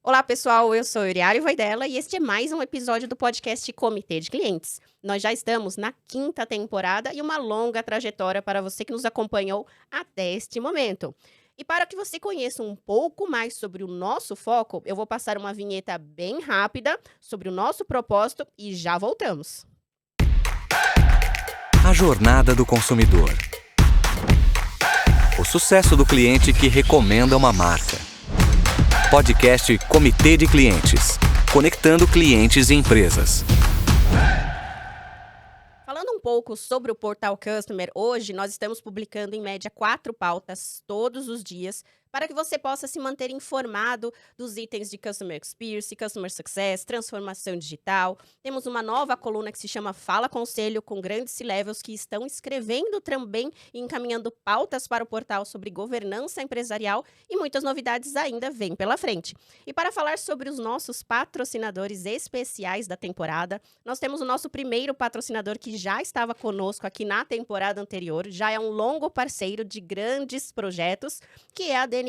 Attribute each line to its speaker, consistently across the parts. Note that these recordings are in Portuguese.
Speaker 1: Olá, pessoal, eu sou Uriari Voidella e este é mais um episódio do podcast Comitê de Clientes. Nós já estamos na 5ª temporada e uma longa trajetória para você que nos acompanhou até este momento. E para que você conheça um pouco mais sobre o nosso foco, eu vou passar uma vinheta bem rápida sobre o nosso propósito e já voltamos.
Speaker 2: A jornada do consumidor. O sucesso do cliente que recomenda uma marca. Podcast Comitê de Clientes. Conectando clientes e empresas.
Speaker 1: Falando um pouco sobre o Portal Customer, hoje nós estamos publicando em média 4 pautas todos os dias para que você possa se manter informado dos itens de Customer Experience, Customer Success, transformação digital. Temos uma nova coluna que se chama Fala Conselho, com grandes C-Levels que estão escrevendo também e encaminhando pautas para o portal sobre governança empresarial e muitas novidades ainda vêm pela frente. E para falar sobre os nossos patrocinadores especiais da temporada, nós temos o nosso primeiro patrocinador que já estava conosco aqui na temporada anterior, já é um longo parceiro de grandes projetos, que é a DNK,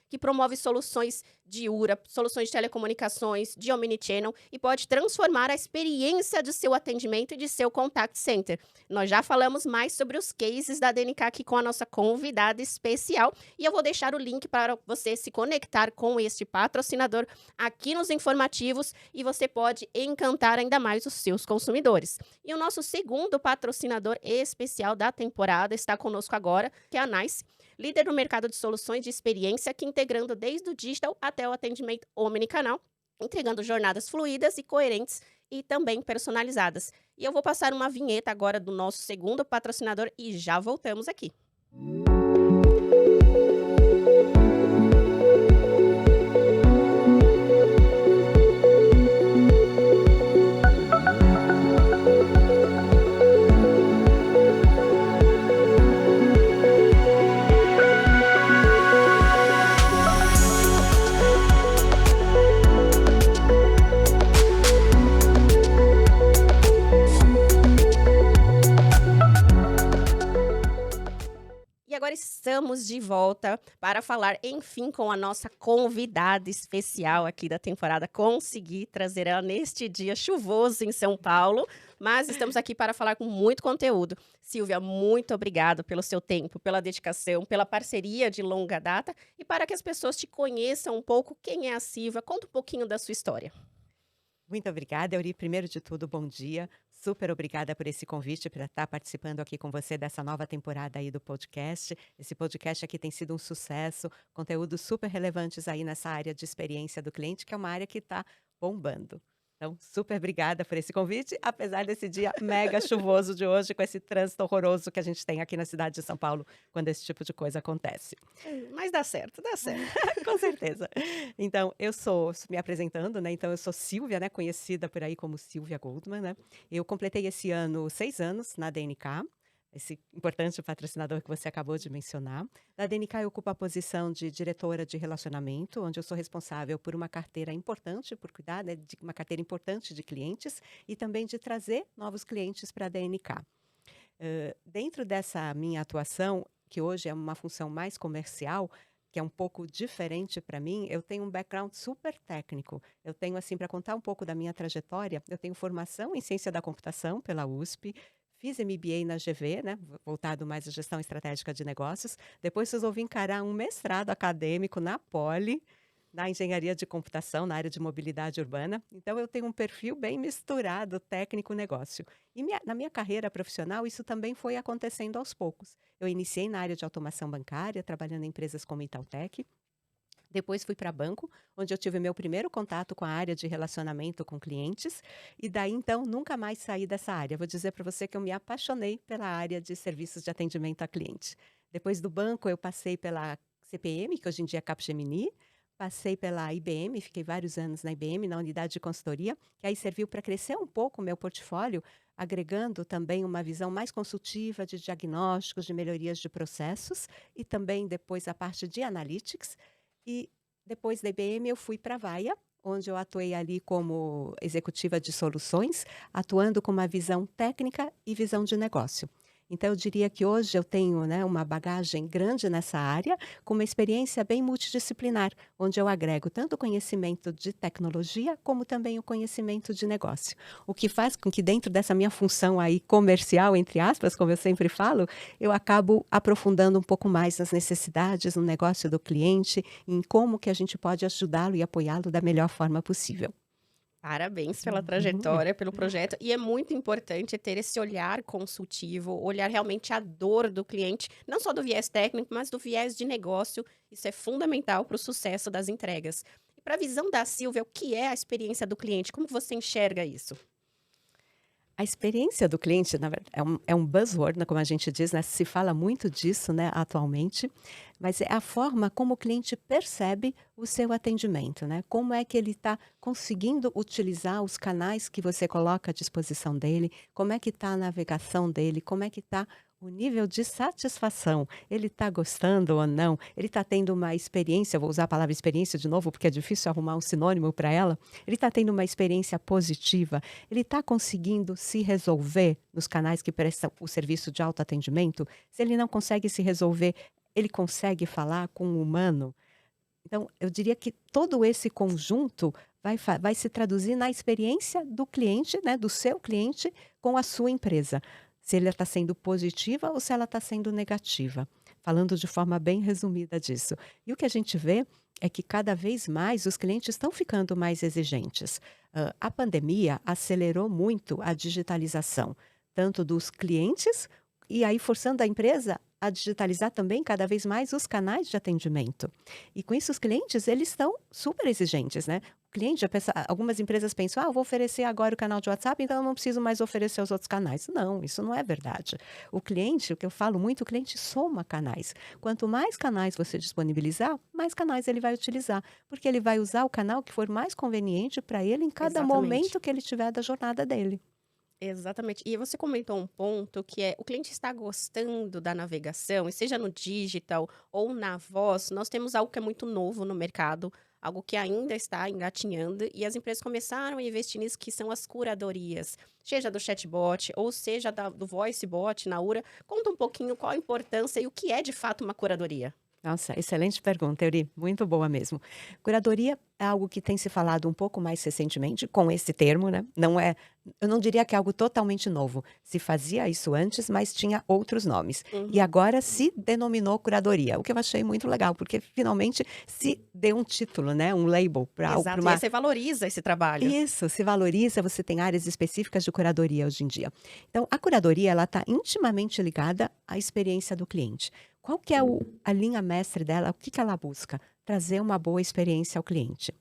Speaker 1: que promove soluções de URA, soluções de telecomunicações, de omnichannel e pode transformar a experiência de seu atendimento e de seu contact center. Nós já falamos mais sobre os cases da DNK aqui com a nossa convidada especial e eu vou deixar o link para você se conectar com este patrocinador aqui nos informativos e você pode encantar ainda mais os seus consumidores. E o nosso segundo patrocinador especial da temporada está conosco agora, que é a NICE, líder no mercado de soluções de experiência, que integrando desde o digital até o atendimento omnicanal, entregando jornadas fluídas e coerentes e também personalizadas. E eu vou passar uma vinheta agora do nosso segundo patrocinador e já voltamos aqui. E agora estamos de volta para falar, enfim, com a nossa convidada especial aqui da temporada. Consegui trazer ela neste dia chuvoso em São Paulo, mas estamos aqui para falar com muito conteúdo. Silvia, muito obrigada pelo seu tempo, pela dedicação, pela parceria de longa data e para que as pessoas te conheçam um pouco quem é a Silvia. Conta um pouquinho da sua história.
Speaker 3: Muito obrigada, Euri. Primeiro de tudo, bom dia. Super obrigada por esse convite para estar participando aqui com você dessa nova temporada aí do podcast. Esse podcast aqui tem sido um sucesso, conteúdos super relevantes aí nessa área de experiência do cliente, que é uma área que está bombando. Então, super obrigada por esse convite, apesar desse dia mega chuvoso de hoje, com esse trânsito horroroso que a gente tem aqui na cidade de São Paulo, quando esse tipo de coisa acontece.
Speaker 1: Mas dá certo, dá certo.
Speaker 3: Com certeza. Então, eu sou, me apresentando, né? Então, eu sou Silvia, né? Conhecida por aí como Silvia Goldman, né? Eu completei esse ano 6 anos na DNK, esse importante patrocinador que você acabou de mencionar. Na DNK eu ocupo a posição de diretora de relacionamento, onde eu sou responsável por uma carteira importante, por cuidar, né, de uma carteira importante de clientes e também de trazer novos clientes para a DNK. Dentro dessa minha atuação, que hoje é uma função mais comercial, que é um pouco diferente para mim, eu tenho um background super técnico. Eu tenho, assim, para contar um pouco da minha trajetória, eu tenho formação em ciência da computação pela USP, fiz MBA na GV, né, voltado mais à gestão estratégica de negócios. Depois resolvi encarar um mestrado acadêmico na Poli, na engenharia de computação, na área de mobilidade urbana. Então, eu tenho um perfil bem misturado, técnico-negócio. E na minha carreira profissional, isso também foi acontecendo aos poucos. Eu iniciei na área de automação bancária, trabalhando em empresas como Itautec. Depois fui para banco, onde eu tive meu primeiro contato com a área de relacionamento com clientes. E daí, então, nunca mais saí dessa área. Vou dizer para você que eu me apaixonei pela área de serviços de atendimento a cliente. Depois do banco, eu passei pela CPM, que hoje em dia é Capgemini. Passei pela IBM, fiquei vários anos na IBM, na unidade de consultoria, que aí serviu para crescer um pouco o meu portfólio, agregando também uma visão mais consultiva de diagnósticos, de melhorias de processos e também depois a parte de analytics. E depois da IBM eu fui para a Vaia, onde eu atuei ali como executiva de soluções, atuando com uma visão técnica e visão de negócio. Então, eu diria que hoje eu tenho, né, uma bagagem grande nessa área, com uma experiência bem multidisciplinar, onde eu agrego tanto o conhecimento de tecnologia, como também o conhecimento de negócio. O que faz com que dentro dessa minha função aí comercial, entre aspas, como eu sempre falo, eu acabo aprofundando um pouco mais nas necessidades, no negócio do cliente, em como que a gente pode ajudá-lo e apoiá-lo da melhor forma possível.
Speaker 1: Parabéns pela
Speaker 3: Uhum.
Speaker 1: trajetória, pelo projeto. E é muito importante ter esse olhar consultivo, olhar realmente a dor do cliente, não só do viés técnico, mas do viés de negócio. Isso é fundamental para o sucesso das entregas. E para a visão da Silvia, o que é a experiência do cliente? Como você enxerga isso?
Speaker 3: A experiência do cliente, na verdade, é um buzzword, né, como a gente diz, né, se fala muito disso, né, atualmente, mas é a forma como o cliente percebe o seu atendimento, né? Como é que ele está conseguindo utilizar os canais que você coloca à disposição dele, como é que está a navegação dele, como é que está o nível de satisfação. Ele está gostando ou não? Ele está tendo uma experiência, vou usar a palavra experiência de novo, porque é difícil arrumar um sinônimo para ela. Ele está tendo uma experiência positiva, ele está conseguindo se resolver nos canais que prestam o serviço de autoatendimento? Se ele não consegue se resolver, ele consegue falar com um humano? Então, eu diria que todo esse conjunto vai se traduzir na experiência do cliente, né, do seu cliente com a sua empresa. Se ele está sendo positiva ou se ela está sendo negativa. Falando de forma bem resumida disso. E o que a gente vê é que cada vez mais os clientes estão ficando mais exigentes. A pandemia acelerou muito a digitalização, tanto dos clientes, e aí forçando a empresa a digitalizar também cada vez mais os canais de atendimento. E com isso os clientes, eles estão super exigentes, né? O cliente já pensa, algumas empresas pensam, eu vou oferecer agora o canal de WhatsApp, então eu não preciso mais oferecer os outros canais. Não, isso não é verdade. O cliente, o que eu falo muito, o cliente soma canais. Quanto mais canais você disponibilizar, mais canais ele vai utilizar, porque ele vai usar o canal que for mais conveniente para ele em cada
Speaker 1: Exatamente.
Speaker 3: momento que ele tiver da jornada dele.
Speaker 1: Exatamente. E você comentou um ponto que é o cliente está gostando da navegação, e seja no digital ou na voz, nós temos algo que é muito novo no mercado, algo que ainda está engatinhando, e as empresas começaram a investir nisso, que são as curadorias, seja do chatbot ou seja do voice bot na URA. Conta um pouquinho qual a importância e o que é de fato uma curadoria.
Speaker 3: Nossa, excelente pergunta, Euri, muito boa mesmo. Curadoria é algo que tem se falado um pouco mais recentemente com esse termo, né? Não é, eu não diria que é algo totalmente novo. Se fazia isso antes, mas tinha outros nomes. E
Speaker 1: Uhum.
Speaker 3: agora se denominou curadoria, o que eu achei muito legal, porque finalmente se deu um título, né? Um label para
Speaker 1: Exato, e aí
Speaker 3: uma.
Speaker 1: você valoriza esse trabalho.
Speaker 3: Isso, se valoriza, você tem áreas específicas de curadoria hoje em dia. Então, a curadoria, ela está intimamente ligada à experiência do cliente. Qual que é a linha mestre dela? O que que ela busca? Trazer uma boa experiência ao cliente.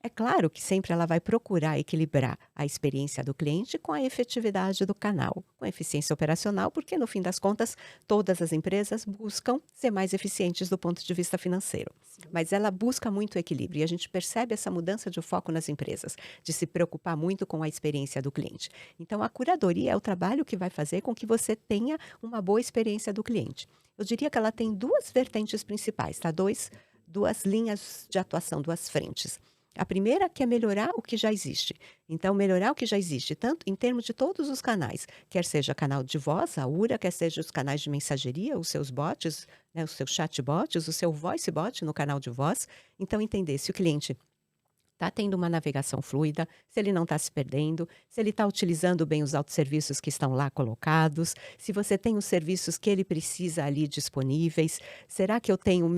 Speaker 3: É claro que sempre ela vai procurar equilibrar a experiência do cliente com a efetividade do canal, com a eficiência operacional, porque no fim das contas, todas as empresas buscam ser mais eficientes do ponto de vista financeiro.
Speaker 1: Sim.
Speaker 3: Mas ela busca muito equilíbrio e a gente percebe essa mudança de foco nas empresas, de se preocupar muito com a experiência do cliente. Então, a curadoria é o trabalho que vai fazer com que você tenha uma boa experiência do cliente. Eu diria que ela tem duas vertentes principais, tá? Duas linhas de atuação, duas frentes. A primeira que é melhorar o que já existe. Então, melhorar o que já existe, tanto em termos de todos os canais, quer seja canal de voz, a URA, quer seja os canais de mensageria, os seus bots, né, os seus chatbots, o seu voice bot no canal de voz. Então, entender se o cliente está tendo uma navegação fluida, se ele não está se perdendo, se ele está utilizando bem os autosserviços que estão lá colocados, se você tem os serviços que ele precisa ali disponíveis, será que eu tenho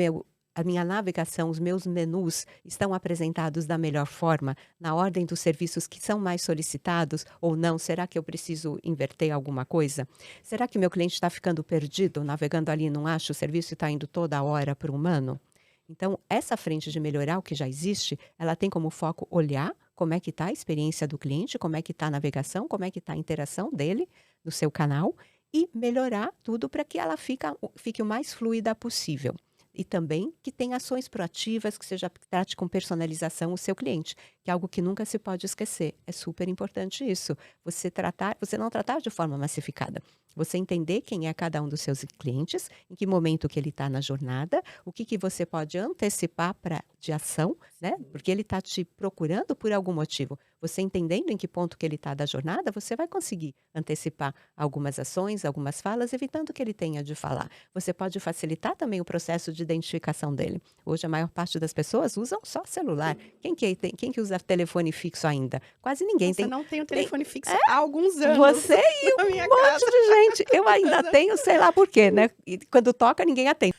Speaker 3: a minha navegação, os meus menus estão apresentados da melhor forma, na ordem dos serviços que são mais solicitados ou não? Será que eu preciso inverter alguma coisa? Será que meu cliente está ficando perdido, navegando ali, não acha o serviço e está indo toda hora para o humano? Então, essa frente de melhorar o que já existe, ela tem como foco olhar como é que está a experiência do cliente, como é que está a navegação, como é que está a interação dele no seu canal e melhorar tudo para que ela fique o mais fluida possível. E também que tenha ações proativas, que seja que trate com personalização o seu cliente, que é algo que nunca se pode esquecer. É super importante isso. Você não tratar de forma massificada. Você entender quem é cada um dos seus clientes, em que momento que ele está na jornada, o que você pode antecipar de ação né? Porque ele está te procurando por algum motivo. Você entendendo em que ponto que ele está da jornada, você vai conseguir antecipar algumas ações, algumas falas, evitando que ele tenha de falar. Você pode facilitar também o processo de identificação dele. Hoje, a maior parte das pessoas usam só celular. Quem que usa telefone fixo ainda? Quase ninguém.
Speaker 1: Nossa,
Speaker 3: Tem,
Speaker 1: não tenho
Speaker 3: tem-
Speaker 1: telefone fixo há alguns anos
Speaker 3: você e
Speaker 1: na
Speaker 3: um
Speaker 1: minha
Speaker 3: monte
Speaker 1: casa.
Speaker 3: de gente. Eu ainda tenho, sei lá por quê, né? E quando toca, ninguém atende.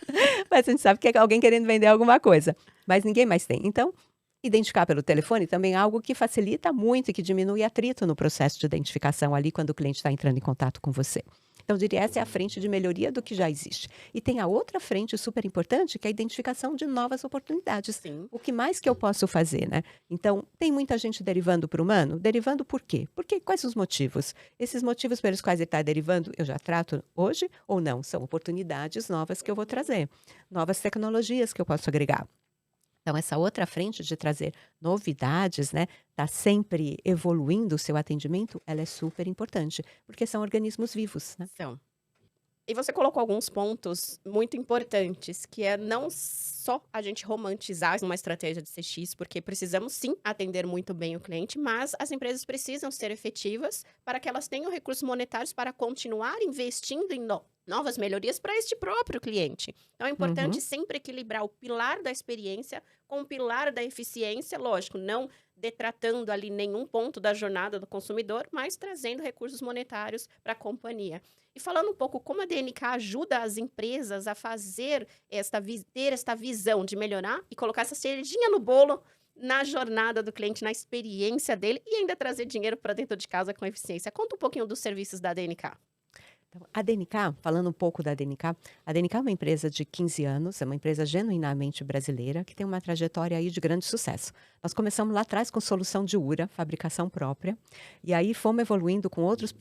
Speaker 3: Mas a gente sabe que é alguém querendo vender alguma coisa. Mas ninguém mais tem. Então, identificar pelo telefone também é algo que facilita muito e que diminui atrito no processo de identificação ali quando o cliente está entrando em contato com você. Então, eu diria, essa é a frente de melhoria do que já existe. E tem a outra frente super importante, que é a identificação de novas oportunidades.
Speaker 1: Sim.
Speaker 3: O que mais que eu posso fazer, né? Então, tem muita gente derivando para o humano? Derivando por quê? Porque quais os motivos? Esses motivos pelos quais ele está derivando, eu já trato hoje ou não? São oportunidades novas que eu vou trazer. Novas tecnologias que eu posso agregar. Então, essa outra frente de trazer novidades, né, tá sempre evoluindo o seu atendimento, ela é super importante, porque são organismos vivos, né?
Speaker 1: São. E você colocou alguns pontos muito importantes, que é não só a gente romantizar uma estratégia de CX, porque precisamos sim atender muito bem o cliente, mas as empresas precisam ser efetivas para que elas tenham recursos monetários para continuar investindo em novas melhorias para este próprio cliente. Então é importante
Speaker 3: Uhum.
Speaker 1: sempre equilibrar o pilar da experiência com o pilar da eficiência, lógico, não detratando ali nenhum ponto da jornada do consumidor, mas trazendo recursos monetários para a companhia. E falando um pouco como a DNK ajuda as empresas a fazer ter esta visão de melhorar e colocar essa cerejinha no bolo na jornada do cliente, na experiência dele e ainda trazer dinheiro para dentro de casa com eficiência. Conta um pouquinho dos serviços da DNK.
Speaker 3: Então, a DNK, falando um pouco da DNK, a DNK é uma empresa de 15 anos, é uma empresa genuinamente brasileira, que tem uma trajetória aí de grande sucesso. Nós começamos lá atrás com solução de URA, fabricação própria, e aí fomos evoluindo com outros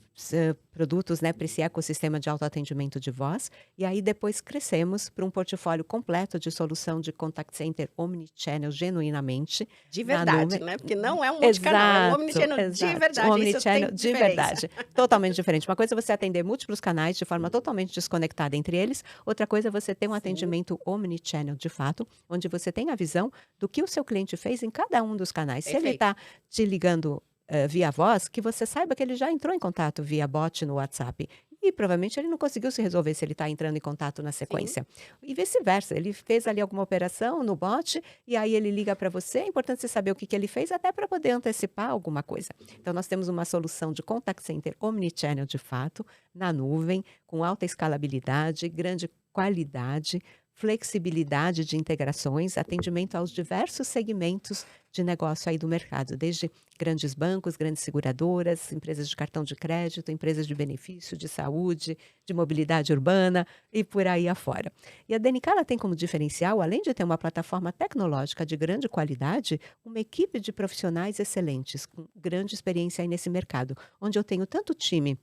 Speaker 3: produtos, né, para esse ecossistema de autoatendimento de voz, e aí depois crescemos para um portfólio completo de solução de contact center omnichannel genuinamente.
Speaker 1: De
Speaker 3: na
Speaker 1: verdade,
Speaker 3: nuvem.
Speaker 1: né? Porque não é um multicanal, é um omnichannel de
Speaker 3: Exato.
Speaker 1: verdade.
Speaker 3: Omnichannel
Speaker 1: Isso
Speaker 3: de
Speaker 1: tem diferença.
Speaker 3: verdade. Totalmente diferente. Uma coisa é você atender múltiplos canais de forma totalmente desconectada entre eles. Outra coisa é você ter um
Speaker 1: Sim.
Speaker 3: atendimento omnichannel de fato, onde você tem a visão do que o seu cliente fez em cada um dos canais. Se ele
Speaker 1: Perfeito.
Speaker 3: está te ligando via voz, que você saiba que ele já entrou em contato via bot no WhatsApp. E provavelmente ele não conseguiu se resolver se ele está entrando em contato na sequência. E vice-versa. Ele fez ali alguma operação no bot e aí ele liga para você. É importante você saber o que ele fez até para poder antecipar alguma coisa. Então, nós temos uma solução de contact center omnichannel de fato, na nuvem, com alta escalabilidade, grande qualidade, flexibilidade de integrações, atendimento aos diversos segmentos de negócio aí do mercado, desde grandes bancos, grandes seguradoras, empresas de cartão de crédito, empresas de benefício, de saúde, de mobilidade urbana e por aí afora. E a DNK ela tem como diferencial, além de ter uma plataforma tecnológica de grande qualidade, uma equipe de profissionais excelentes, com grande experiência aí nesse mercado, onde eu tenho tanto time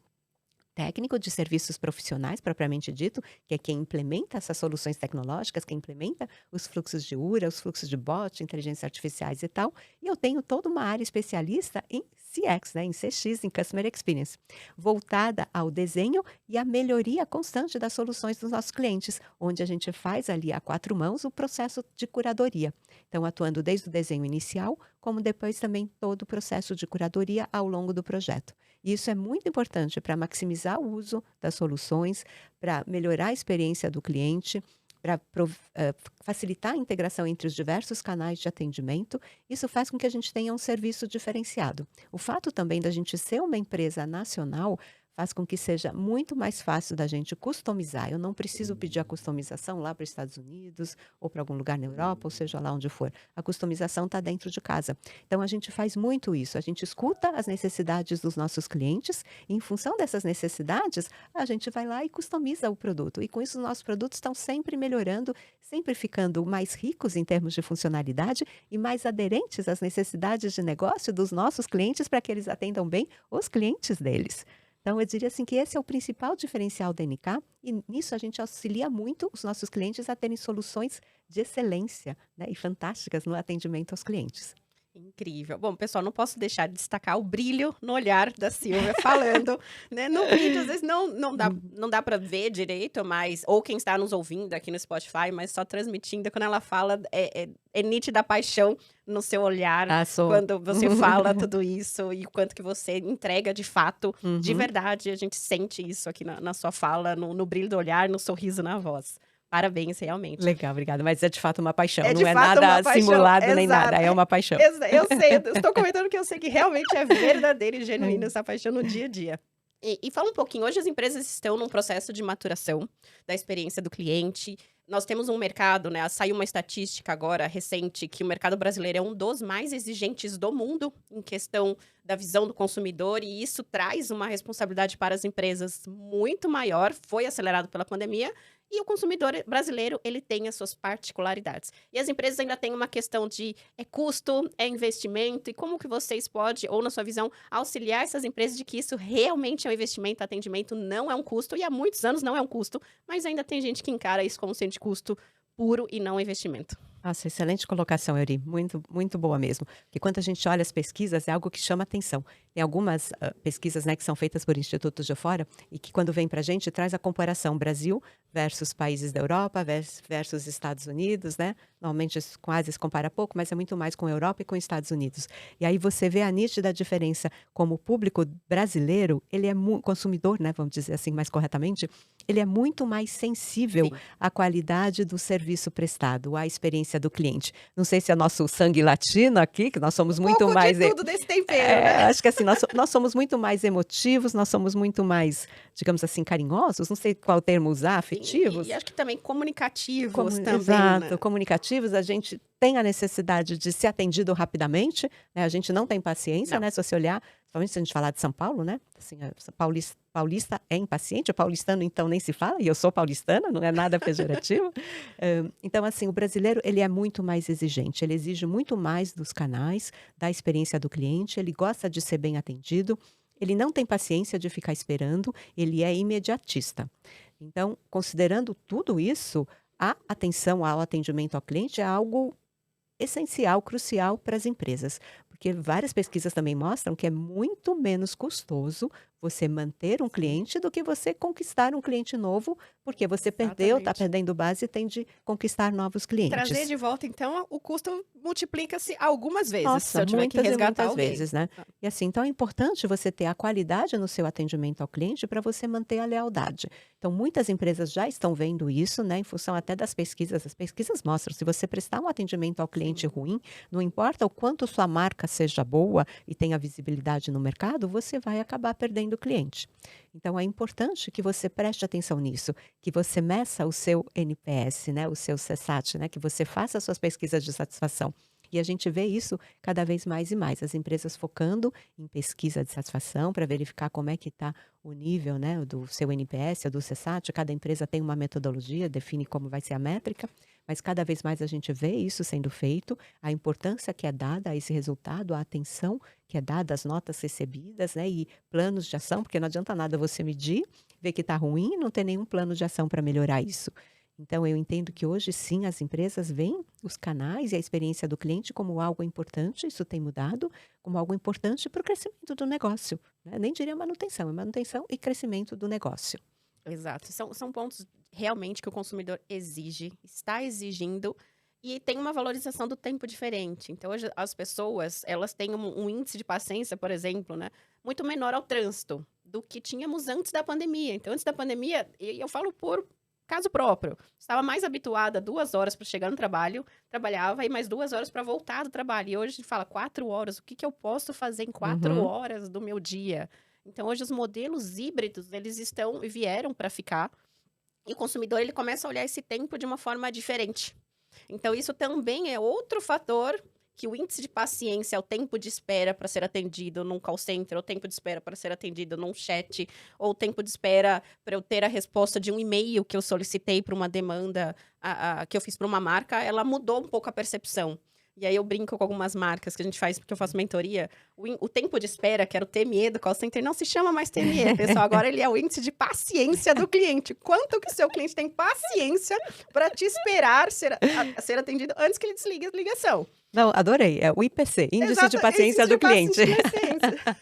Speaker 3: técnico de serviços profissionais, propriamente dito, que é quem implementa essas soluções tecnológicas, quem implementa os fluxos de URA, os fluxos de bot, inteligências artificiais e tal. E eu tenho toda uma área especialista em CX, né, em CX, em Customer Experience, voltada ao desenho e à melhoria constante das soluções dos nossos clientes, onde a gente faz ali a 4 mãos o processo de curadoria. Então, atuando desde o desenho inicial, como depois também todo o processo de curadoria ao longo do projeto. E isso é muito importante para maximizar o uso das soluções, para melhorar a experiência do cliente, para facilitar a integração entre os diversos canais de atendimento. Isso faz com que a gente tenha um serviço diferenciado. O fato também da gente ser uma empresa nacional faz com que seja muito mais fácil da gente customizar. Eu não preciso pedir a customização lá para os Estados Unidos ou para algum lugar na Europa, ou seja lá onde for. A customização está dentro de casa. Então, a gente faz muito isso. A gente escuta as necessidades dos nossos clientes e, em função dessas necessidades, a gente vai lá e customiza o produto. E com isso, os nossos produtos estão sempre melhorando, sempre ficando mais ricos em termos de funcionalidade e mais aderentes às necessidades de negócio dos nossos clientes para que eles atendam bem os clientes deles. Então, eu diria assim que esse é o principal diferencial da DNK e nisso a gente auxilia muito os nossos clientes a terem soluções de excelência, né, e fantásticas no atendimento aos clientes.
Speaker 1: Incrível. Bom, pessoal, não posso deixar de destacar o brilho no olhar da Silvia falando, né? No vídeo, às vezes não dá para ver direito, mas ou quem está nos ouvindo aqui no Spotify, mas só transmitindo, quando ela fala, é nítida a paixão no seu olhar, quando você fala tudo isso e o quanto que você entrega de fato, de verdade, a gente sente isso aqui na sua fala, no brilho do olhar, no sorriso na voz. Parabéns, realmente.
Speaker 3: Legal, obrigada. Mas é de fato uma paixão,
Speaker 1: É de
Speaker 3: não é
Speaker 1: fato uma
Speaker 3: nada
Speaker 1: paixão,
Speaker 3: simulado nem
Speaker 1: exato.
Speaker 3: nada, é uma paixão.
Speaker 1: Eu sei, eu estou comentando que eu sei que realmente é verdadeira e genuína essa paixão no dia a dia. E fala um pouquinho, hoje as empresas estão num processo de maturação da experiência do cliente. Nós temos um mercado, né? Saiu uma estatística agora recente que o mercado brasileiro é um dos mais exigentes do mundo em questão da visão do consumidor, e isso traz uma responsabilidade para as empresas muito maior, foi acelerado pela pandemia. E o consumidor brasileiro, ele tem as suas particularidades. E as empresas ainda têm uma questão de custo, investimento, e como que vocês podem, ou na sua visão, auxiliar essas empresas de que isso realmente é um investimento, atendimento não é um custo, e há muitos anos não é um custo, mas ainda tem gente que encara isso como sendo de custo puro e não investimento.
Speaker 3: Nossa, excelente colocação, Euri. Muito, muito boa mesmo. Porque quando a gente olha as pesquisas, é algo que chama atenção. Tem algumas pesquisas, né, que são feitas por institutos de fora e que quando vem para a gente traz a comparação Brasil versus países da Europa versus Estados Unidos, né? Normalmente quase se compara pouco, mas é muito mais com a Europa e com os Estados Unidos. E aí você vê a nítida diferença como o público brasileiro, ele é consumidor, né, vamos dizer assim mais corretamente, ele é muito mais sensível à qualidade do serviço prestado, à experiência do cliente. Não sei se é nosso sangue latino aqui, que nós somos muito mais...
Speaker 1: de tudo desse tempero, né?
Speaker 3: Acho que assim, nós somos muito mais emotivos, nós somos muito mais, digamos assim, carinhosos, não sei qual termo usar, afetivos.
Speaker 1: E acho que também comunicativos também,
Speaker 3: Exato,
Speaker 1: né?
Speaker 3: comunicativos, a gente tem a necessidade de ser atendido rapidamente, né? A gente não tem paciência, né? Se você olhar, principalmente se a gente falar de São Paulo, né? Assim, paulista é impaciente, o paulistano então nem se fala, e eu sou paulistana, não é nada pejorativo. Então, assim, o brasileiro, ele é muito mais exigente, ele exige muito mais dos canais, da experiência do cliente, ele gosta de ser bem atendido, ele não tem paciência de ficar esperando, ele é imediatista. Então, considerando tudo isso, a atenção ao atendimento ao cliente é algo essencial, crucial para as empresas, porque várias pesquisas também mostram que é muito menos custoso você manter um cliente do que você conquistar um cliente novo, porque você perdeu, está perdendo base e tem de conquistar novos clientes.
Speaker 1: Trazer de volta, então, o custo multiplica-se algumas vezes,
Speaker 3: Nossa,
Speaker 1: se eu tiver que resgatar
Speaker 3: muitas vezes, né? E assim, então é importante você ter a qualidade no seu atendimento ao cliente para você manter a lealdade. Então, muitas empresas já estão vendo isso, né? Em função até das pesquisas. As pesquisas mostram, se você prestar um atendimento ao cliente ruim, não importa o quanto sua marca seja boa e tenha visibilidade no mercado, você vai acabar perdendo o cliente. Então, é importante que você preste atenção nisso, que você meça o seu NPS, né? O seu CSAT, né? Que você faça as suas pesquisas de satisfação. E a gente vê isso cada vez mais e mais. As empresas focando em pesquisa de satisfação para verificar como é que está o nível, né, do seu NPS ou do CSAT. Cada empresa tem uma metodologia, define como vai ser a métrica, mas cada vez mais a gente vê isso sendo feito, a importância que é dada a esse resultado, a atenção que é dada às notas recebidas, né, e planos de ação, porque não adianta nada você medir, ver que está ruim e não ter nenhum plano de ação para melhorar isso. Então, eu entendo que hoje, sim, as empresas veem os canais e a experiência do cliente como algo importante, isso tem mudado, como algo importante para o crescimento do negócio. Né? Nem diria manutenção, é manutenção e crescimento do negócio.
Speaker 1: Exato. São pontos realmente que o consumidor exige, está exigindo, e tem uma valorização do tempo diferente. Então, hoje, as pessoas, elas têm um índice de paciência, por exemplo, né, muito menor ao trânsito do que tínhamos antes da pandemia. Então, antes da pandemia, e eu falo por caso próprio, estava mais habituada a 2 horas para chegar no trabalho, trabalhava e mais 2 horas para voltar do trabalho. E hoje a gente fala 4 horas, o que eu posso fazer em 4 horas do meu dia? Então, hoje os modelos híbridos, eles vieram para ficar, e o consumidor, ele começa a olhar esse tempo de uma forma diferente. Então, isso também é outro fator que o índice de paciência, o tempo de espera para ser atendido num call center, o tempo de espera para ser atendido num chat, ou o tempo de espera para eu ter a resposta de um e-mail que eu solicitei para uma demanda que eu fiz para uma marca, ela mudou um pouco a percepção. E aí eu brinco com algumas marcas que a gente faz, porque eu faço mentoria. O tempo de espera, que era o TME do call center, não se chama mais TME, pessoal. Agora ele é o índice de paciência do cliente. Quanto que o seu cliente tem paciência para te esperar ser atendido antes que ele desligue a ligação.
Speaker 3: Não, adorei. É o IPC, Índice de
Speaker 1: Exata
Speaker 3: Paciência
Speaker 1: esse
Speaker 3: do
Speaker 1: de
Speaker 3: Cliente.
Speaker 1: paciência.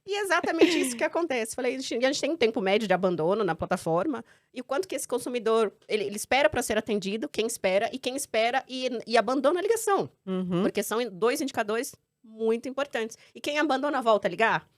Speaker 1: E é exatamente isso que acontece. Falei, a gente tem um tempo médio de abandono na plataforma, e o quanto que esse consumidor, ele espera para ser atendido, quem espera e abandona a ligação.
Speaker 3: Uhum.
Speaker 1: Porque são 2 indicadores muito importantes. E quem abandona volta a ligar?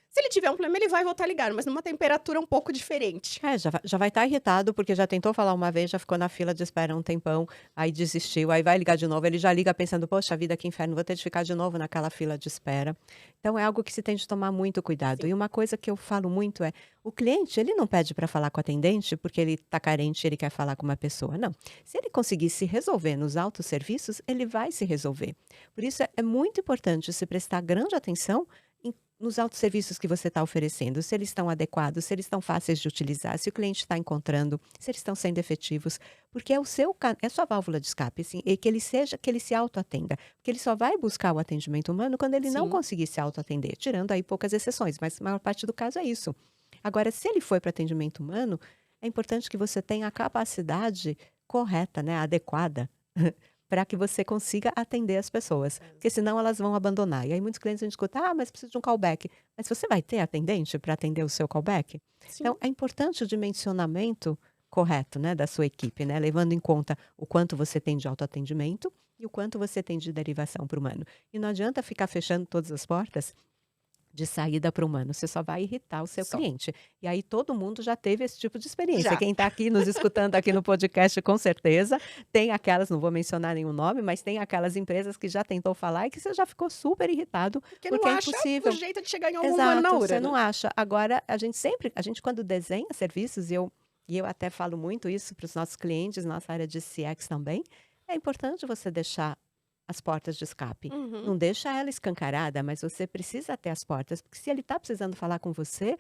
Speaker 1: Se ele tiver um problema, ele vai voltar a ligar, mas numa temperatura um pouco diferente.
Speaker 3: Já vai estar irritado, porque já tentou falar uma vez, já ficou na fila de espera um tempão, aí desistiu, aí vai ligar de novo, ele já liga pensando, poxa vida, que inferno, vou ter de ficar de novo naquela fila de espera. Então, é algo que se tem de tomar muito cuidado.
Speaker 1: Sim.
Speaker 3: E uma coisa que eu falo muito é, o cliente, ele não pede para falar com o atendente porque ele está carente, ele quer falar com uma pessoa. Não. Se ele conseguir se resolver nos autosserviços, ele vai se resolver. Por isso, é muito importante se prestar grande atenção nos autosserviços que você está oferecendo, se eles estão adequados, se eles estão fáceis de utilizar, se o cliente está encontrando, se eles estão sendo efetivos, porque é a sua válvula de escape, assim, e que ele se autoatenda, porque ele só vai buscar o atendimento humano quando ele não
Speaker 1: Sim.
Speaker 3: conseguir se autoatender, tirando aí poucas exceções, mas a maior parte do caso é isso. Agora, se ele for para atendimento humano, é importante que você tenha a capacidade correta, né, adequada, para que você consiga atender as pessoas, porque senão elas vão abandonar. E aí muitos clientes a gente escuta, mas precisa de um callback. Mas você vai ter atendente para atender o seu callback?
Speaker 1: Sim.
Speaker 3: Então, é importante o dimensionamento correto, né, da sua equipe, né, levando em conta o quanto você tem de autoatendimento e o quanto você tem de derivação para o humano. E não adianta ficar fechando todas as portas de saída para o humano, você só vai irritar o seu
Speaker 1: Só.
Speaker 3: cliente. E aí todo mundo já teve esse tipo de experiência.
Speaker 1: Já.
Speaker 3: Quem está aqui nos escutando aqui no podcast, com certeza, tem aquelas, não vou mencionar nenhum nome, mas tem aquelas empresas que já tentou falar e que você já ficou super irritado,
Speaker 1: Porque
Speaker 3: porque
Speaker 1: não
Speaker 3: é
Speaker 1: acha
Speaker 3: impossível.
Speaker 1: o jeito de chegar em algum humano na
Speaker 3: Exato,
Speaker 1: hora,
Speaker 3: você
Speaker 1: né?
Speaker 3: não acha. Agora, a gente quando desenha serviços, e eu até falo muito isso para os nossos clientes, nossa área de CX também, é importante você deixar as portas de escape.
Speaker 1: Uhum.
Speaker 3: Não deixa ela escancarada, mas você precisa ter as portas, porque se ele está precisando falar com você,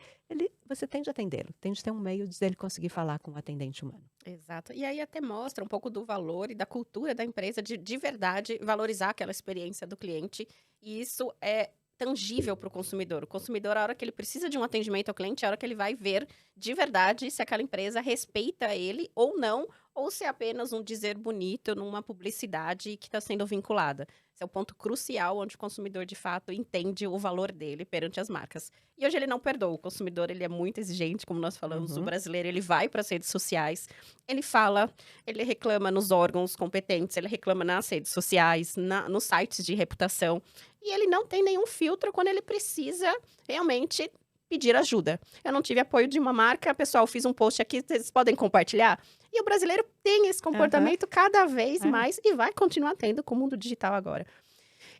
Speaker 3: você tem de atendê-lo, tem de ter um meio de ele conseguir falar com o atendente humano.
Speaker 1: Exato. E aí até mostra um pouco do valor e da cultura da empresa de verdade valorizar aquela experiência do cliente. E isso é tangível para o consumidor. O consumidor, a hora que ele precisa de um atendimento ao cliente, é a hora que ele vai ver de verdade se aquela empresa respeita ele ou não, ou se é apenas um dizer bonito numa publicidade que está sendo vinculada. Esse é o ponto crucial onde o consumidor, de fato, entende o valor dele perante as marcas. E hoje ele não perdoa. O consumidor, ele é muito exigente, como nós falamos.
Speaker 3: Uhum.
Speaker 1: O brasileiro, ele vai para as redes sociais, ele fala, ele reclama nos órgãos competentes, ele reclama nas redes sociais, nos sites de reputação. E ele não tem nenhum filtro quando ele precisa realmente pedir ajuda. Eu não tive apoio de uma marca, pessoal, fiz um post aqui, vocês podem compartilhar? E o brasileiro tem esse comportamento cada vez mais e vai continuar tendo com o mundo digital agora.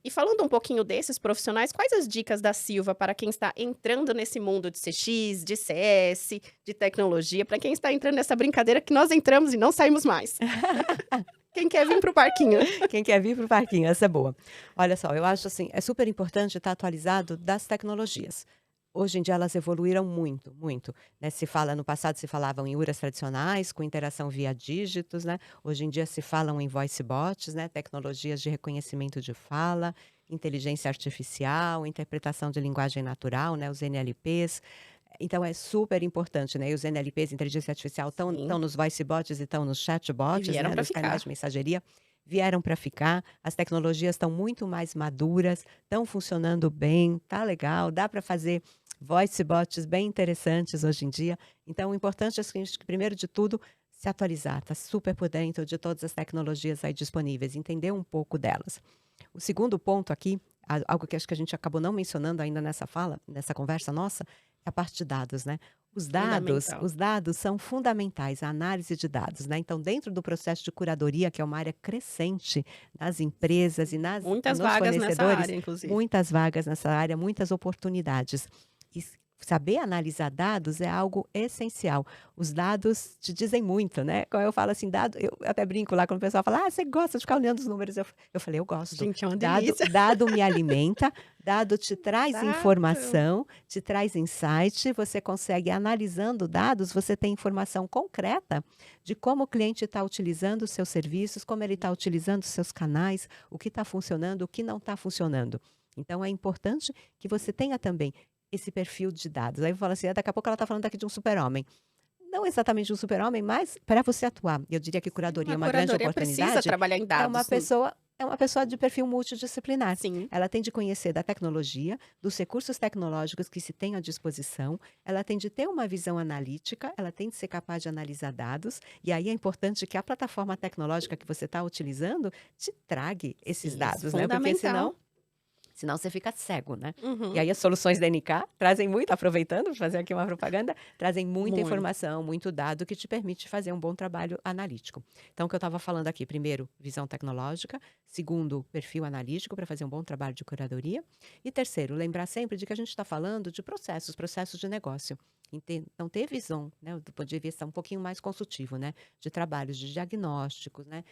Speaker 1: E falando um pouquinho desses profissionais, quais as dicas da Silva para quem está entrando nesse mundo de CX, de CS, de tecnologia, para quem está entrando nessa brincadeira que nós entramos e não saímos mais? Quem quer vir para o parquinho?
Speaker 3: Quem quer vir para o parquinho, essa é boa. Olha só, eu acho assim, é super importante estar atualizado das tecnologias. Hoje em dia elas evoluíram muito, muito. Né? No passado se falavam em URAs tradicionais, com interação via dígitos, né? Hoje em dia se falam em voice bots, né? Tecnologias de reconhecimento de fala, inteligência artificial, interpretação de linguagem natural, né? Os NLPs. Então é super importante, né? E os NLPs, inteligência artificial, estão nos voice bots e estão nos chatbots,
Speaker 1: vieram
Speaker 3: né?
Speaker 1: pra
Speaker 3: Nos
Speaker 1: ficar.
Speaker 3: canais de mensageria. Vieram para ficar, as tecnologias estão muito mais maduras, estão funcionando bem, tá legal, dá para fazer voice bots bem interessantes hoje em dia. Então, o importante é que a gente, primeiro de tudo, se atualizar, tá super por dentro de todas as tecnologias aí disponíveis, entender um pouco delas. O segundo ponto aqui, algo que acho que a gente acabou não mencionando ainda nessa conversa nossa, é a parte de dados, né? Os dados são fundamentais, a análise de dados, né? Então, dentro do processo de curadoria, que é uma área crescente nas empresas e
Speaker 1: Muitas
Speaker 3: nos
Speaker 1: vagas nessa
Speaker 3: fornecedores,
Speaker 1: área, inclusive.
Speaker 3: muitas vagas nessa área, muitas oportunidades. E saber analisar dados é algo essencial. Os dados te dizem muito, né? Quando eu falo assim, eu até brinco lá quando o pessoal fala, você gosta de ficar olhando os números? Eu falei, eu gosto.
Speaker 1: Gente, é uma delícia.
Speaker 3: Dado me alimenta, dado te traz
Speaker 1: Exato.
Speaker 3: informação, te traz insight, você consegue, analisando dados, você tem informação concreta de como o cliente está utilizando os seus serviços, como ele está utilizando os seus canais, o que está funcionando, o que não está funcionando. Então, é importante que você tenha também esse perfil de dados. Aí eu falo assim, daqui a pouco ela está falando aqui de um super-homem. Não exatamente um super-homem, mas para você atuar. Eu diria que curadoria é uma grande
Speaker 1: curadoria
Speaker 3: oportunidade.
Speaker 1: precisa trabalhar em dados.
Speaker 3: É uma pessoa é uma pessoa de perfil multidisciplinar.
Speaker 1: Sim.
Speaker 3: Ela tem de conhecer da tecnologia, dos recursos tecnológicos que se tem à disposição, ela tem de ter uma visão analítica, ela tem de ser capaz de analisar dados, e aí é importante que a plataforma tecnológica que você está utilizando te trague esses
Speaker 1: Sim,
Speaker 3: dados,
Speaker 1: isso é
Speaker 3: né? Porque
Speaker 1: fundamental.
Speaker 3: senão você fica cego, né? E
Speaker 1: Uhum.
Speaker 3: aí as soluções da NK trazem muito, aproveitando, vou fazer aqui uma propaganda, trazem muita
Speaker 1: Muito.
Speaker 3: informação, muito dado que te permite fazer um bom trabalho analítico. Então, o que eu estava falando aqui, primeiro, visão tecnológica, segundo, perfil analítico para fazer um bom trabalho de curadoria, e terceiro, lembrar sempre de que a gente está falando de processos de negócio. Então, ter visão, né, do ponto de vista um pouquinho mais consultivo, né, de trabalhos de diagnósticos, né,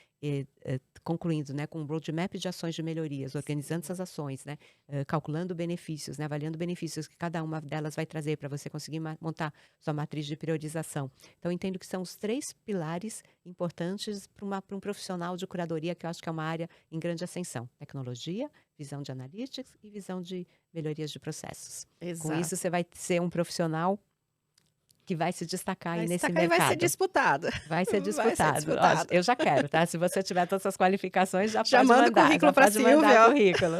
Speaker 3: concluindo, né, com um roadmap de ações de melhorias, organizando essas ações, né, calculando benefícios, né, avaliando benefícios que cada uma delas vai trazer para você conseguir montar sua matriz de priorização. Então, eu entendo que são os 3 pilares importantes para um profissional de curadoria, que eu acho que é uma área em grande ascensão: tecnologia, visão de analytics e visão de melhorias de processos. Com
Speaker 1: Exato.
Speaker 3: isso, você vai ser um profissional que vai se destacar aí
Speaker 1: Vai
Speaker 3: nesse
Speaker 1: destacar e vai ser
Speaker 3: mercado.
Speaker 1: disputado.
Speaker 3: Vai ser
Speaker 1: Vai ser
Speaker 3: disputado. Ó,
Speaker 1: disputado.
Speaker 3: eu já quero, tá? Se você tiver todas essas qualificações, já
Speaker 1: Já
Speaker 3: pode
Speaker 1: manda o
Speaker 3: mandar.
Speaker 1: currículo
Speaker 3: Já
Speaker 1: pra
Speaker 3: pode mandar
Speaker 1: Silvia, ó.
Speaker 3: o currículo.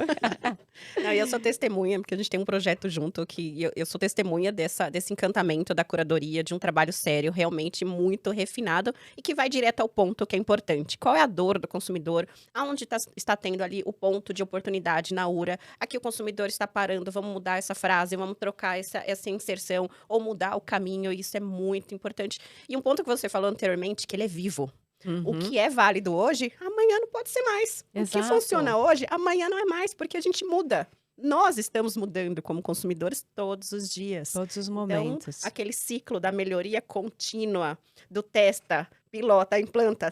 Speaker 1: Não, e eu sou testemunha, porque a gente tem um projeto junto que eu sou testemunha desse encantamento da curadoria, de um trabalho sério, realmente muito refinado e que vai direto ao ponto que é importante. Qual é a dor do consumidor? Aonde está tendo ali o ponto de oportunidade na URA? Aqui o consumidor está parando, vamos mudar essa frase, vamos trocar essa inserção ou mudar o caminho, e isso é muito importante. E um ponto que você falou anteriormente, que ele é vivo. O
Speaker 3: Uhum.
Speaker 1: que é válido hoje, amanhã não pode ser mais. O que
Speaker 3: Exato.
Speaker 1: funciona hoje, amanhã não é mais, porque a gente muda. Nós estamos mudando como consumidores todos os dias.
Speaker 3: Todos os
Speaker 1: Então,
Speaker 3: momentos.
Speaker 1: aquele ciclo da melhoria contínua, do testa, pilota, implanta,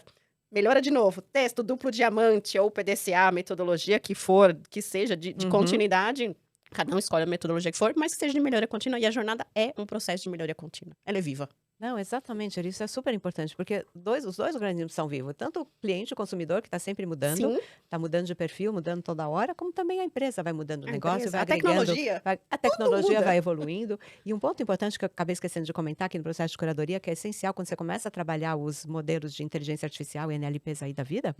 Speaker 1: melhora de novo, testa o duplo diamante ou PDCA, metodologia que for, que seja de
Speaker 3: Uhum.
Speaker 1: continuidade. Cada um escolhe a metodologia que for, mas que seja de melhoria contínua. E a jornada é um processo de melhoria contínua. Ela é viva.
Speaker 3: Não, exatamente, isso é super importante, porque os dois organismos são vivos, tanto o cliente, o consumidor, que está sempre mudando,
Speaker 1: Sim,
Speaker 3: está mudando de perfil, mudando toda hora, como também a empresa vai mudando o
Speaker 1: a
Speaker 3: negócio,
Speaker 1: empresa,
Speaker 3: vai
Speaker 1: a
Speaker 3: agregando,
Speaker 1: tecnologia.
Speaker 3: a tecnologia
Speaker 1: muda.
Speaker 3: vai evoluindo. E um ponto importante que eu acabei esquecendo de comentar aqui no processo de curadoria, que é essencial quando você começa a trabalhar os modelos de inteligência artificial e NLPs aí da vida,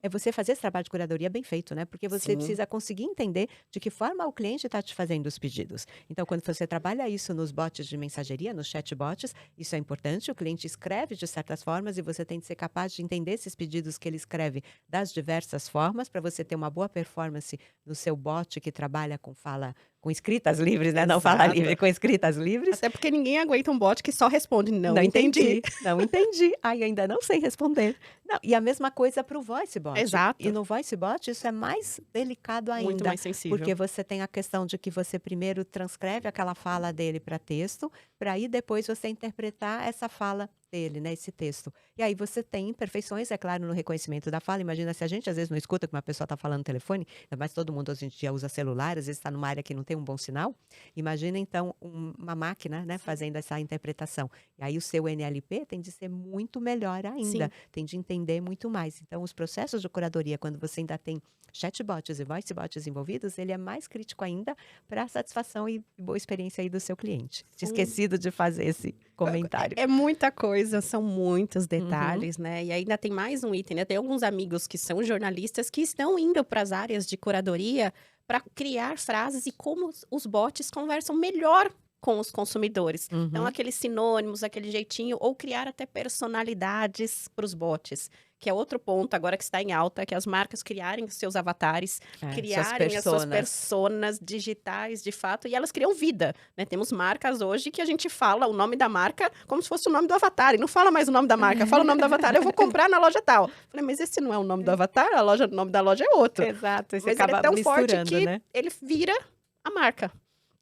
Speaker 3: é você fazer esse trabalho de curadoria bem feito, né? Porque você
Speaker 1: Sim.
Speaker 3: precisa conseguir entender de que forma o cliente está te fazendo os pedidos. Então, quando você trabalha isso nos bots de mensageria, nos chatbots, isso é importante. O cliente escreve de certas formas e você tem de ser capaz de entender esses pedidos que ele escreve das diversas formas para você ter uma boa performance no seu bot que trabalha com escritas livres, né? Não fala
Speaker 1: Exato.
Speaker 3: livre, com escritas livres.
Speaker 1: Até porque ninguém aguenta um bot que só responde, não entendi.
Speaker 3: Não entendi. Ai, ainda não sei responder. Não, e a mesma coisa para o voice bot.
Speaker 1: Exato.
Speaker 3: E no voice bot isso é mais delicado ainda.
Speaker 1: Muito mais sensível.
Speaker 3: Porque você tem a questão de que você primeiro transcreve aquela fala dele para texto, para aí depois você interpretar essa fala dele, né, esse texto. E aí você tem imperfeições, é claro, no reconhecimento da fala. Imagina se a gente às vezes não escuta que uma pessoa está falando no telefone, mas todo mundo hoje em dia usa celular, às vezes está numa área que não tem um bom sinal. Imagina então uma máquina, né, fazendo essa interpretação. E aí o seu NLP tem de ser muito melhor ainda,
Speaker 1: Sim.
Speaker 3: tem de entender muito mais. Então os processos de curadoria, quando você ainda tem chatbots e voice bots envolvidos, ele é mais crítico ainda para a satisfação e boa experiência aí do seu cliente. Tinha esquecido de fazer esse comentário.
Speaker 1: É muita coisa, são muitos detalhes, né? E ainda tem mais um item, né? Tem alguns amigos que são jornalistas que estão indo para as áreas de curadoria para criar frases e como os bots conversam melhor com os consumidores. Então, aqueles sinônimos, aquele jeitinho, ou criar até personalidades para os bots, que é outro ponto agora que está em alta, que as marcas criarem os seus avatares, criarem as suas personas digitais, de fato, e elas criam vida, né? Temos marcas hoje que a gente fala o nome da marca como se fosse o nome do avatar, e não fala mais o nome da marca, fala o nome do avatar, eu vou comprar na loja tal. Falei, mas esse não é o nome do avatar, o nome da loja é outro.
Speaker 3: Exato,
Speaker 1: Mas ele é tão forte que
Speaker 3: né?
Speaker 1: ele vira a marca.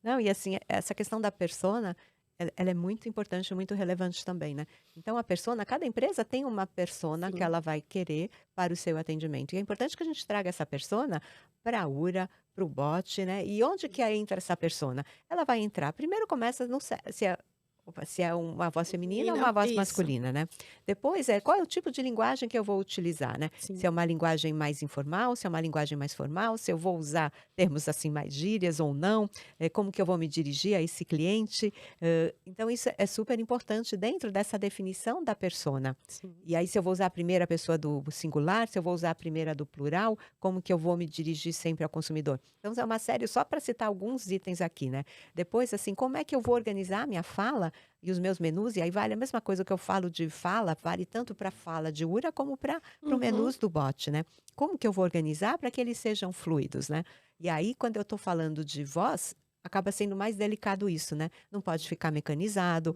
Speaker 3: Não, e assim, essa questão da persona, ela é muito importante, muito relevante também, né? Então, a persona, cada empresa tem uma persona que ela vai querer para o seu atendimento. E é importante que a gente traga essa persona para a URA, para o bot, né? E onde que entra essa persona? Ela vai entrar, primeiro começa, não sei, se Se é uma voz feminina ou
Speaker 1: Menina,
Speaker 3: uma voz
Speaker 1: isso.
Speaker 3: masculina, né? Depois, qual é o tipo de linguagem que eu vou utilizar, né?
Speaker 1: Sim.
Speaker 3: Se é uma linguagem mais informal, se é uma linguagem mais formal, se eu vou usar termos assim mais gírias ou não, como que eu vou me dirigir a esse cliente. Então, isso é super importante dentro dessa definição da persona.
Speaker 1: Sim.
Speaker 3: E aí, se eu vou usar a primeira pessoa do singular, se eu vou usar a primeira do plural, como que eu vou me dirigir sempre ao consumidor? Então, é uma série, só para citar alguns itens aqui, né? Depois, assim, como é que eu vou organizar a minha fala e os meus menus? E aí vale a mesma coisa que eu falo de fala, vale tanto para a fala de URA como para o menus do bot, né? Como que eu vou organizar para que eles sejam fluidos, né? E aí, quando eu estou falando de voz, acaba sendo mais delicado isso, né? Não pode ficar mecanizado.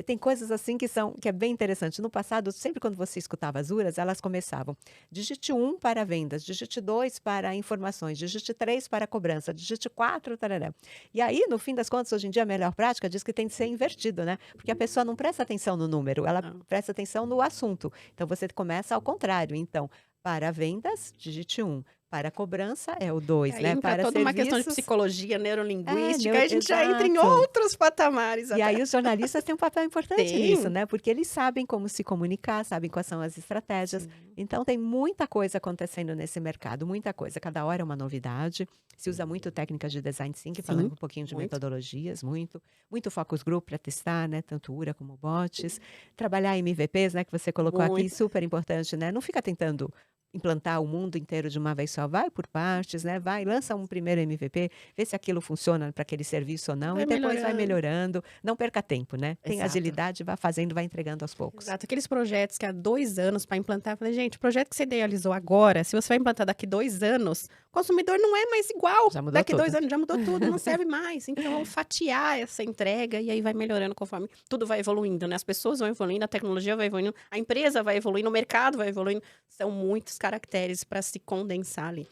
Speaker 3: Tem coisas assim que é bem interessante. No passado, sempre quando você escutava as URAs, elas começavam: digite 1 para vendas, digite 2 para informações, digite 3 para cobrança, digite 4, tarará. E aí, no fim das contas, hoje em dia, a melhor prática diz que tem que ser invertido, né? Porque a pessoa não presta atenção no número, ela presta atenção no assunto. Então, você começa ao contrário. Então, para vendas, digite 1. Para cobrança é o 2,
Speaker 1: Aí
Speaker 3: né?
Speaker 1: entra
Speaker 3: Para
Speaker 1: toda uma questão de
Speaker 3: serviços,
Speaker 1: psicologia, neurolinguística, aí a gente
Speaker 3: exato.
Speaker 1: já entra em outros patamares.
Speaker 3: E aí os jornalistas têm um papel importante
Speaker 1: Tem.
Speaker 3: nisso, né? Porque eles sabem como se comunicar, sabem quais são as estratégias. Então tem muita coisa acontecendo nesse mercado, muita coisa. Cada hora é uma novidade. Se usa muito técnicas de design thinking, falando um pouquinho de metodologias, muito focus group para testar, né? Tanto URA como bots. Trabalhar MVPs, né? Que você colocou aqui, super importante, né? Não fica tentando implantar o mundo inteiro de uma vez só, vai por partes, né? Vai, lança um primeiro MVP, vê se aquilo funciona para aquele serviço ou não, e depois vai melhorando. Não perca tempo, né? Tem agilidade, vai fazendo, vai entregando aos poucos.
Speaker 1: Exato, aqueles projetos que há 2 anos para implantar, eu falei, gente, o projeto que você idealizou agora, se você vai implantar daqui 2 anos, o consumidor não é mais igual.
Speaker 3: Já mudou
Speaker 1: daqui
Speaker 3: tudo.
Speaker 1: 2 anos já mudou tudo, não serve mais. Então, fatiar essa entrega e aí vai melhorando conforme tudo vai evoluindo, né? As pessoas vão evoluindo, a tecnologia vai evoluindo, a empresa vai evoluindo, o mercado vai evoluindo. São muitos caracteres para se condensar ali.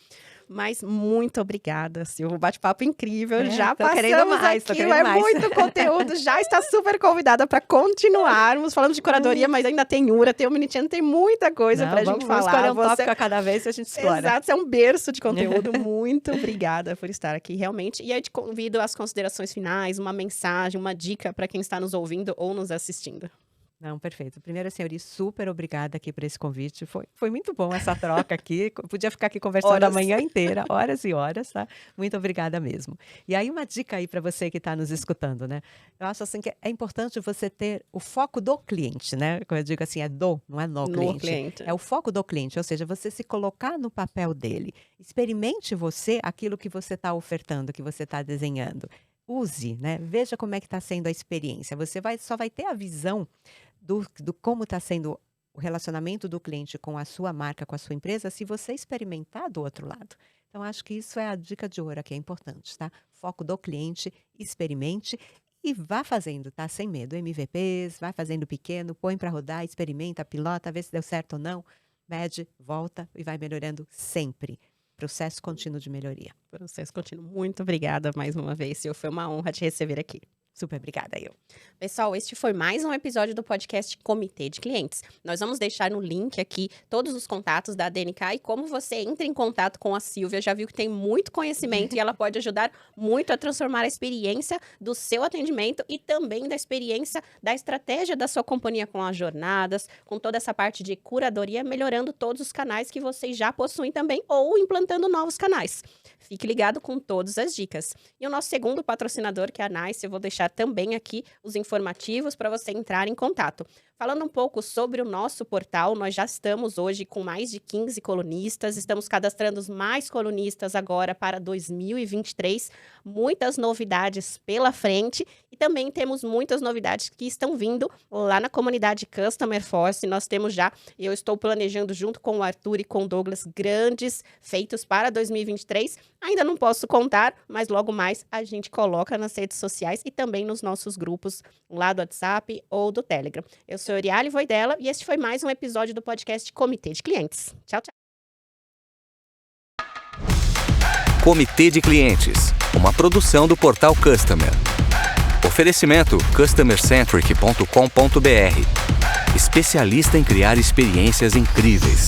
Speaker 1: Mas muito obrigada, Silvia. Bate-papo incrível. Já
Speaker 3: tô querendo
Speaker 1: passamos
Speaker 3: mais, tô
Speaker 1: aqui,
Speaker 3: querendo mais.
Speaker 1: muito conteúdo. Já está super convidada para continuarmos. Falamos de curadoria, mas ainda tem URA, tem o Omnichannel, tem muita coisa para a gente falar.
Speaker 3: Vamos escolher um tópico a cada vez e a gente explora.
Speaker 1: Exato, você é um berço de conteúdo. Muito obrigada por estar aqui, realmente. E aí te convido às considerações finais, uma mensagem, uma dica para quem está nos ouvindo ou nos assistindo.
Speaker 3: Não, perfeito. Primeiro, senhori, super obrigada aqui por esse convite. Foi muito bom essa troca aqui. Podia ficar aqui conversando a manhã inteira, horas e horas, tá? Muito obrigada mesmo. E aí, uma dica aí para você que está nos escutando, né? Eu acho assim que é importante você ter o foco do cliente, né? Como eu digo assim, não é no cliente. É o foco do cliente, ou seja, você se colocar no papel dele. Experimente você aquilo que você está ofertando, que você está desenhando. Use, né? Veja como é que está sendo a experiência. Você só vai ter a visão do como está sendo o relacionamento do cliente com a sua marca, com a sua empresa, se você experimentar do outro lado. Então, acho que isso é a dica de ouro que é importante, tá? Foco do cliente, experimente e vá fazendo, tá? Sem medo. MVPs, vai fazendo pequeno, põe para rodar, experimenta, pilota, vê se deu certo ou não, mede, volta e vai melhorando sempre. Processo contínuo de melhoria.
Speaker 1: Processo contínuo. Muito obrigada mais uma vez, Sil. Foi uma honra te receber aqui.
Speaker 3: Super obrigada, eu.
Speaker 1: Pessoal, este foi mais um episódio do podcast Comitê de Clientes. Nós vamos deixar no link aqui todos os contatos da DNK e como você entra em contato com a Silvia. Já viu que tem muito conhecimento e ela pode ajudar muito a transformar a experiência do seu atendimento e também da experiência da estratégia da sua companhia com as jornadas, com toda essa parte de curadoria, melhorando todos os canais que vocês já possuem também ou implantando novos canais. Fique ligado com todas as dicas. E o nosso segundo patrocinador, que é a Nice, eu vou deixar também aqui os informativos para você entrar em contato. Falando um pouco sobre o nosso portal, nós já estamos hoje com mais de 15 colunistas, estamos cadastrando mais colunistas agora para 2023, muitas novidades pela frente e também temos muitas novidades que estão vindo lá na comunidade Customer Force. Nós temos já, eu estou planejando junto com o Arthur e com o Douglas, grandes feitos para 2023. Ainda não posso contar, mas logo mais a gente coloca nas redes sociais e também nos nossos grupos lá do WhatsApp ou do Telegram. Eu sou Oriale Voidela e este foi mais um episódio do podcast Comitê de Clientes. Tchau, tchau.
Speaker 2: Comitê de Clientes, uma produção do Portal Customer. Oferecimento customercentric.com.br. Especialista em criar experiências incríveis.